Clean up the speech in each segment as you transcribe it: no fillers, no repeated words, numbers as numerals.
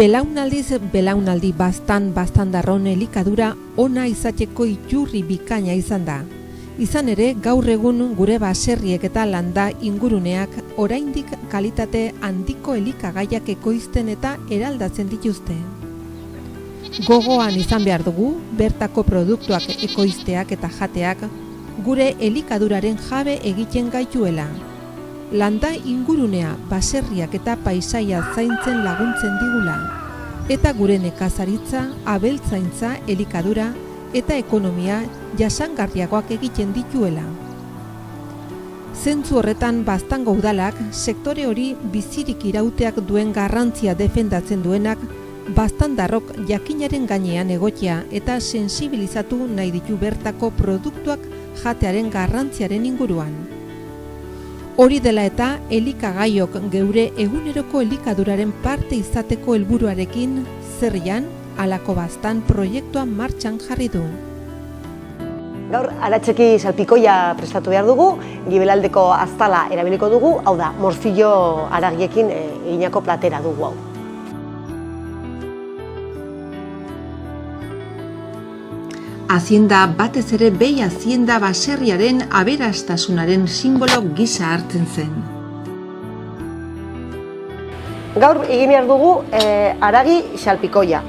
Belaunaldiz belaunaldi baztandarron elikadura ona izateko iturri bikaina izan da. Izan ere, gaur egun gure baserriek eta landa inguruneak oraindik kalitate handiko elikagaiak ekoizten eta eraldatzen dituzte. Gogoan izan behar dugu, bertako produktuak ekoizteak eta jateak gure elikaduraren jabe egiten gaituela. Landa ingurunea, baserriak eta paisaia zaintzen laguntzen digula, eta gure nekazaritza, abeltzaintza, elikadura eta ekonomia jasangarriagoak egiten dituela. Zentzu horretan Baztango udalak sektore hori bizirik irauteak duen garrantzia defendatzen duenak baztandarrok jakinaren gainean egotea eta sensibilizatu nahi ditu bertako produktuak jatearen garrantziaren inguruan. Hori dela eta elikagaiok geure eguneroko elikaduraren parte izateko helburuarekin zerrian halako baztan proiektua martxan jarri du. Gaur aratzeki salpikoia prestatu behar dugu, gibelaldeko aztala erabiliko dugu, hau da, morcillo aragiekin eginako platera dugu hau. Hazienda batez ere behi hazienda baserriaren aberastasunaren simbolo gisa hartzen zen. Gaur egin behar dugu aragi salpikoia.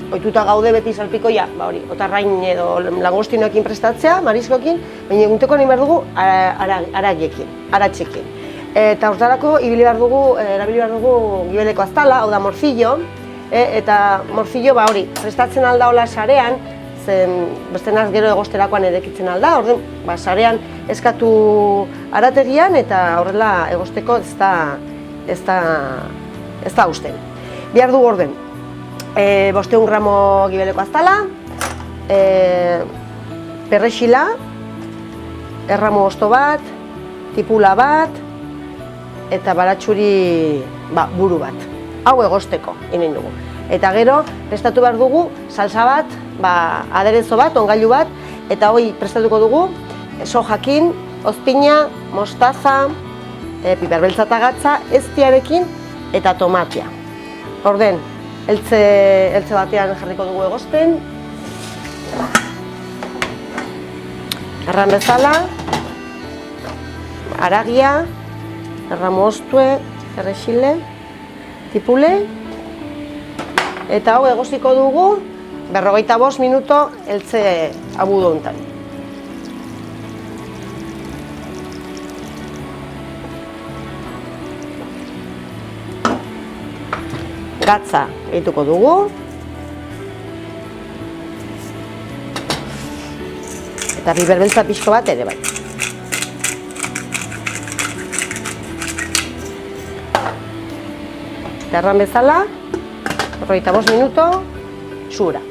Ohituta gaude beti salpikoia, otarrain edo langostinoekin prestatzea, mariskoekin, baina egunteko egin behar dugu aragiekin, aratzekin. Eta horretarako erabili behar dugu gibeleko aztala, hau da morcillo, eta morcillo prestatzen alda hola sarean, bestenaz gero egosterakoan erekitzen alda, orden sarean eskatu arategian eta horrela egosteko ez da usten. Behar dugu orden, 500 gramo gibeleko aztala, perrexila, erramu hosto bat, tipula bat, eta baratxuri buru bat. Hau egosteko egin dugu. Eta gero, prestatu behar dugu salsa bat, aderezo bat, ongailu bat, eta hori prestatuko dugu sojakin, ozpina, mostaza, piperbeltza eta gatza, eztiarekin eta tomatea. Orden, eltze batean jarriko dugu egosten. Erran bezala, aragia, erramu hostue, perrexile, tipule, eta hau egosiko dugu 45 minuto eltze abudu honetan. Gatza egituko dugu. Eta piperbeltza pixko bat ere bai. Eta erran bezala, 45 minuto, zura.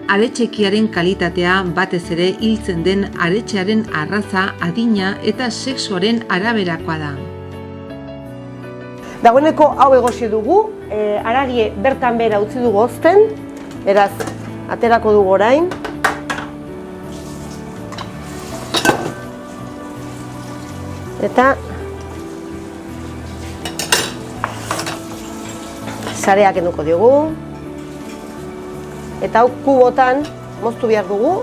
Aretxekiaren kalitatea batez ere hiltzen den aretxearen arraza, adina eta sexuaren araberakoa da. Dagoeneko hau egosi dugu, aragie bertan behera utzi dugu hozten, beraz, aterako dugu orain. Eta sareak kenduko diogu. Eta hau kubotan moztu behar dugu.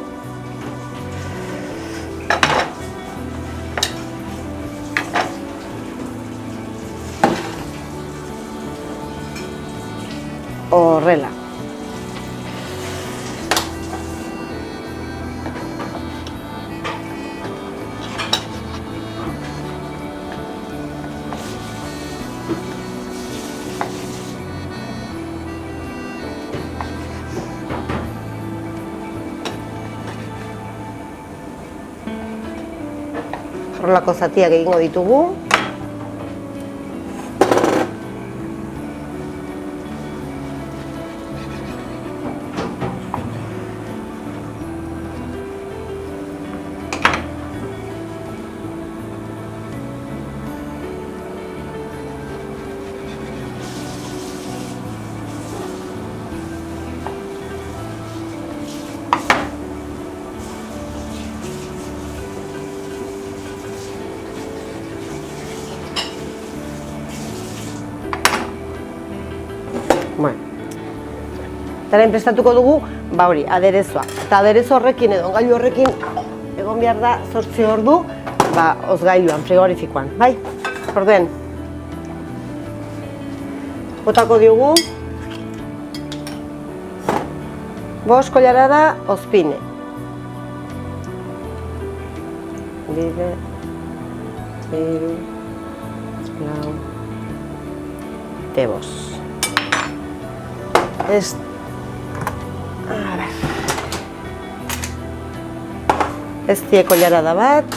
Horrela. Horrelako zatiak egingo ditugu. Bueno. Eta orain prestatuko dugu, ba hori, aderezoa. Eta aderezo horrekin edo ongailu horrekin egon behar da 8 ordu, ba, hozgailuan, frigorifikoan, bai? Orduen, botako diogu 5 kollarada ozpine. Bide, 3, 4, te 5. Ez die kollarada bat.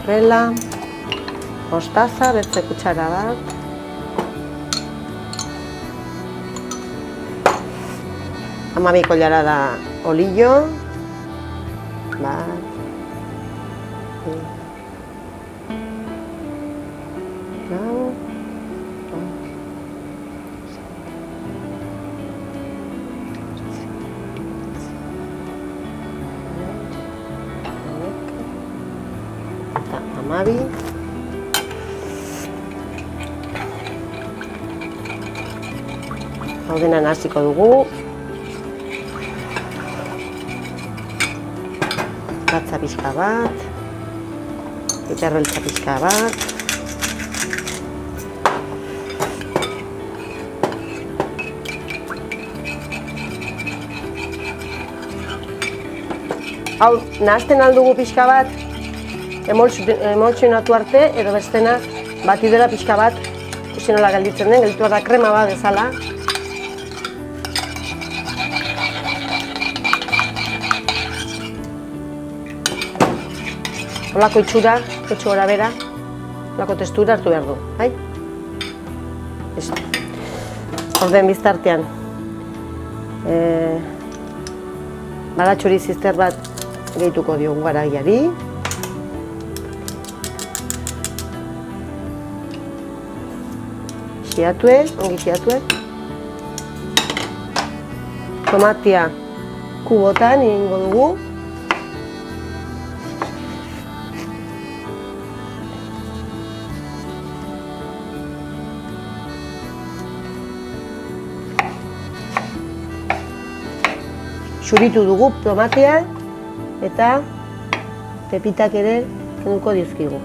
Horrela, mostaza, beste kutsara bat. Hamabi kollarada olillo. Bat. Hamabi. Hau dena hasiko dugu. Gatza pixka bat. Piperreltza pixka bat. Hau, nahasten aldugu pixka bat, emulsionatu arte, edo bestena batidora pixka bat, ikusi nola gelditzen den, gelditu da krema bat bezala. Holako itxura, itxu gora bera, holako testura hartu behar du, bai? Orden biztartean, baratxuri zizter bat gehituko diogu garagiari. Xiatue, ongi xiatue. Tomatia kubotan egingo dugu. Xuritu dugu tomatea eta pepitak ere kenduko dizkigu.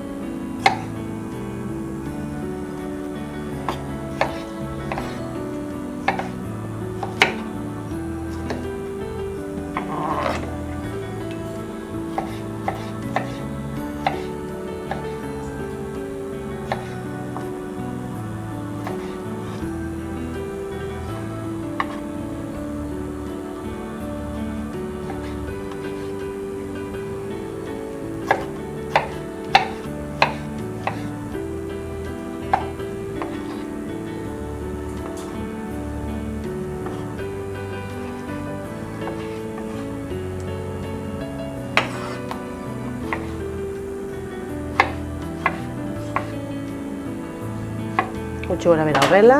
Gutxi gora bera horrela.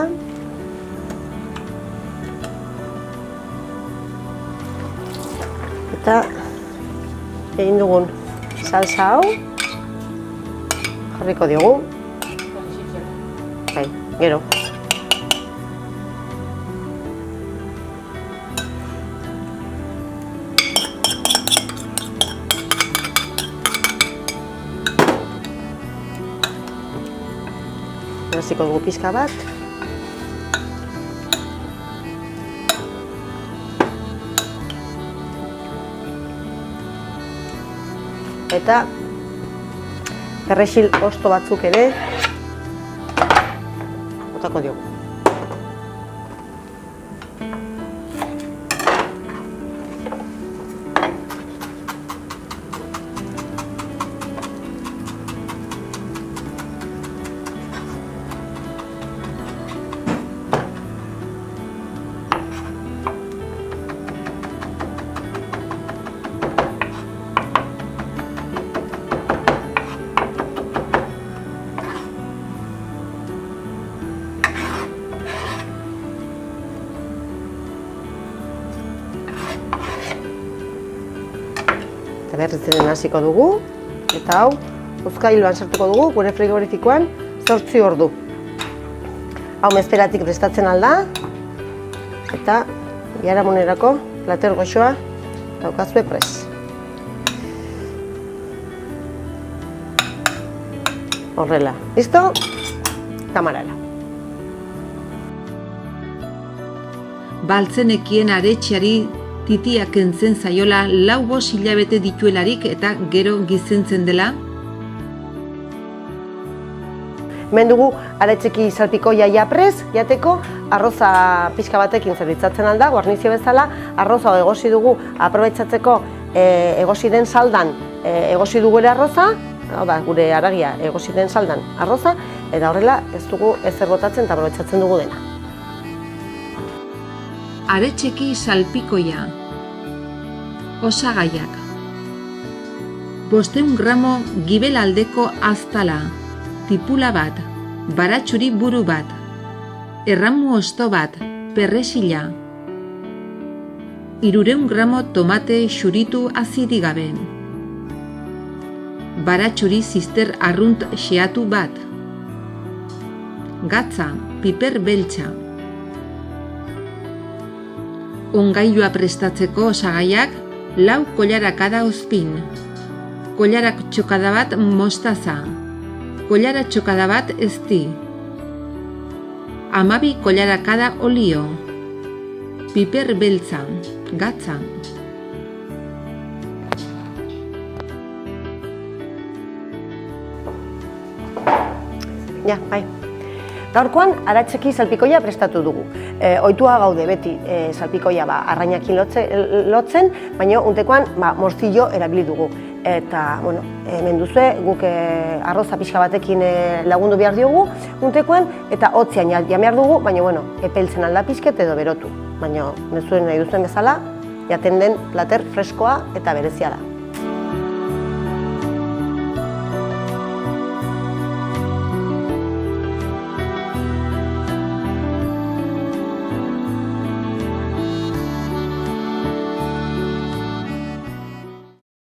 Eta egin dugun salsa hau jarriko diogu. Bai, gero. Hasiko dugu pixka bat. Eta perrexil hosto batzuk ere botako diogu. berritzen hasiko dugu, eta hau, uzkailuan sartuko dugu, gure frigorifikoan 8 ordu. Hau mezperatik prestatzen alda, eta biharamunerako plater goxoa daukazue prest. Horrela, listo? Kamarara. Baltzenekien aretxeari titia kentzen zaiola 4-5 hilabete dituelarik eta gero gizentzen dela. Hemen dugu aretxeki salpikoia prest jateko, arroza pixka batekin zerbitzatzen alda, guarnizio bezala, arroza egosi dugu aprobetxatzeko egosi den saldan egosi dugu ere arroza, hau da, gure haragia egosi den saldan arroza, eta horrela ez dugu ezer botatzen eta aprobetxatzen dugu dena. Aretxeki salpikoia. Osagaiak. 500 gramo gibelaldeko aztala. Tipula bat, baratxuri buru bat, erramu osto bat, perresila, 300 gramo tomate xuritu azirik gabe, baratxuri zizter arrunt xeatu bat, gatza, piper beltza. Ongailua prestatzeko osagaiak 4 kollarakada ozpin, kollarak txokada bat mostaza, kollara txokada bat ezti, 12 kollarakada olio, piper beltza, gatza. Ja, bai. Gaurkoan aratxeki salpikoia prestatu dugu. Ohitua gaude beti salpikoia arrainakin lotzen, baina untekoan morcillo erabili dugu. Eta, bueno, hemen duzue, guk arroza pixka batekin lagundu behar diogu untekoan, eta hotzean ja behar dugu, baina, bueno, epeltzen alda pixket edo berotu. Baina, nezuen nahi duzuen bezala, jaten den plater freskoa eta berezia da.